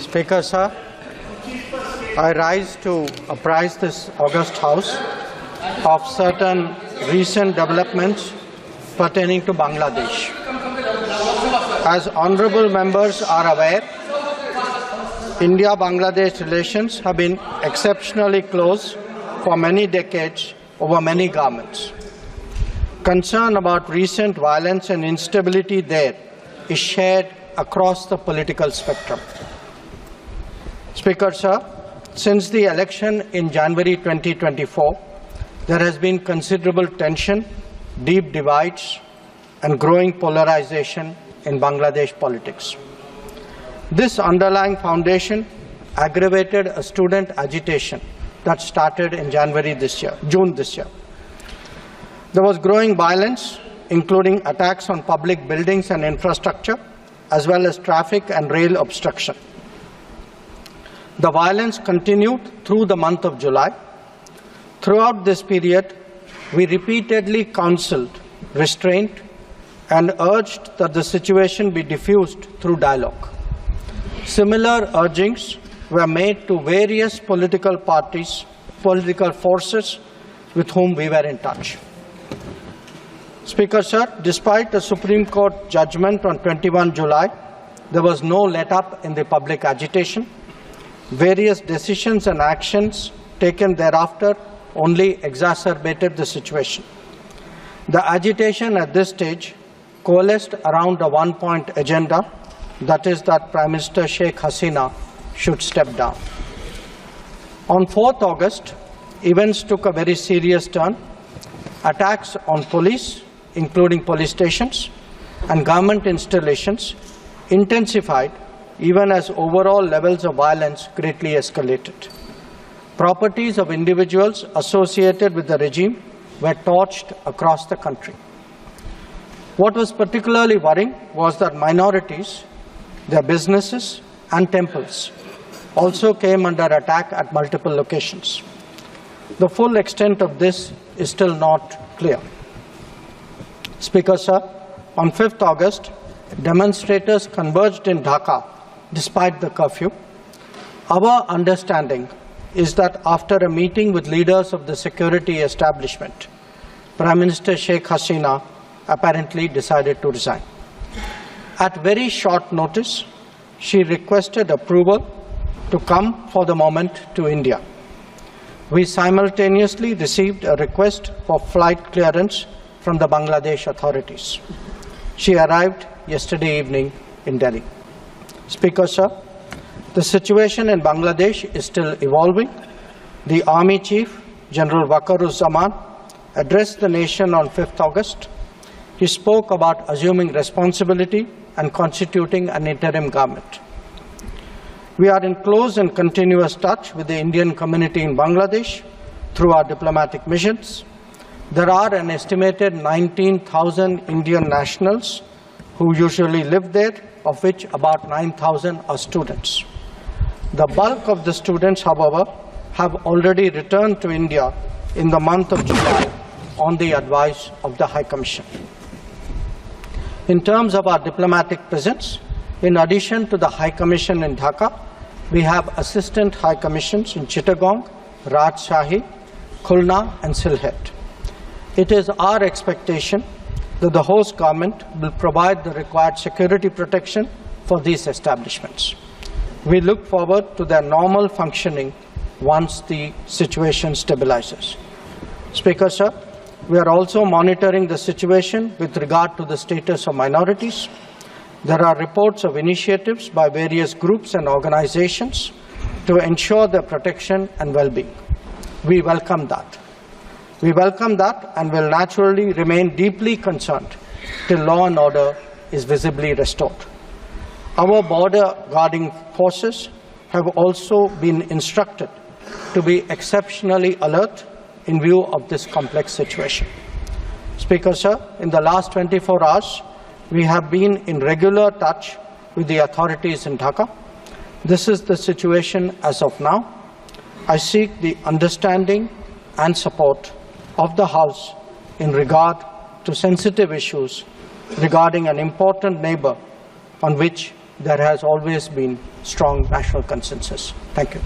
Speaker, sir, I rise to apprise this august House of certain recent developments pertaining to Bangladesh. As honourable members are aware, India-Bangladesh relations have been exceptionally close for many decades over many governments. Concern about recent violence and instability there is shared across the political spectrum. Speaker, sir, since the election in January 2024, there has been considerable tension, deep divides, and growing polarization in Bangladesh politics. This underlying foundation aggravated a student agitation that started in June this year. There was growing violence, including attacks on public buildings and infrastructure, as well as traffic and rail obstruction. The violence continued through the month of July. Throughout this period, we repeatedly counselled restraint and urged that the situation be diffused through dialogue. Similar urgings were made to various political parties, political forces with whom we were in touch. Speaker, sir, despite the Supreme Court judgment on 21 July, there was no let-up in the public agitation. Various decisions and actions taken thereafter only exacerbated the situation. The agitation at this stage coalesced around a one-point agenda, that is that Prime Minister Sheikh Hasina should step down. On 4th August, events took a very serious turn. Attacks on police, including police stations, and government installations intensified even as overall levels of violence greatly escalated. Properties of individuals associated with the regime were torched across the country. What was particularly worrying was that minorities, their businesses and temples also came under attack at multiple locations. The full extent of this is still not clear. Speaker, sir, on 5th August, demonstrators converged in Dhaka despite the curfew. Our understanding is that after a meeting with leaders of the security establishment, Prime Minister Sheikh Hasina apparently decided to resign. At very short notice, she requested approval to come for the moment to India. We simultaneously received a request for flight clearance from the Bangladesh authorities. She arrived yesterday evening in Delhi. Speaker, sir, the situation in Bangladesh is still evolving. The Army Chief, General Waker-uz-Zaman, addressed the nation on 5th August. He spoke about assuming responsibility and constituting an interim government. We are in close and continuous touch with the Indian community in Bangladesh through our diplomatic missions. There are an estimated 19,000 Indian nationals who usually live there, of which about 9,000 are students. The bulk of the students, however, have already returned to India in the month of July on the advice of the High Commission. In terms of our diplomatic presence, in addition to the High Commission in Dhaka, we have Assistant High Commissions in Chittagong, Rajshahi, Khulna and Sylhet. It is our expectation that the host government will provide the required security protection for these establishments. We look forward to their normal functioning once the situation stabilizes. Speaker, sir, we are also monitoring the situation with regard to the status of minorities. There are reports of initiatives by various groups and organizations to ensure their protection and well-being. We welcome that. We welcome that and will naturally remain deeply concerned till law and order is visibly restored. Our border guarding forces have also been instructed to be exceptionally alert in view of this complex situation. Speaker, sir, in the last 24 hours, we have been in regular touch with the authorities in Dhaka. This is the situation as of now. I seek the understanding and support of the House in regard to sensitive issues regarding an important neighbour on which there has always been strong national consensus. Thank you.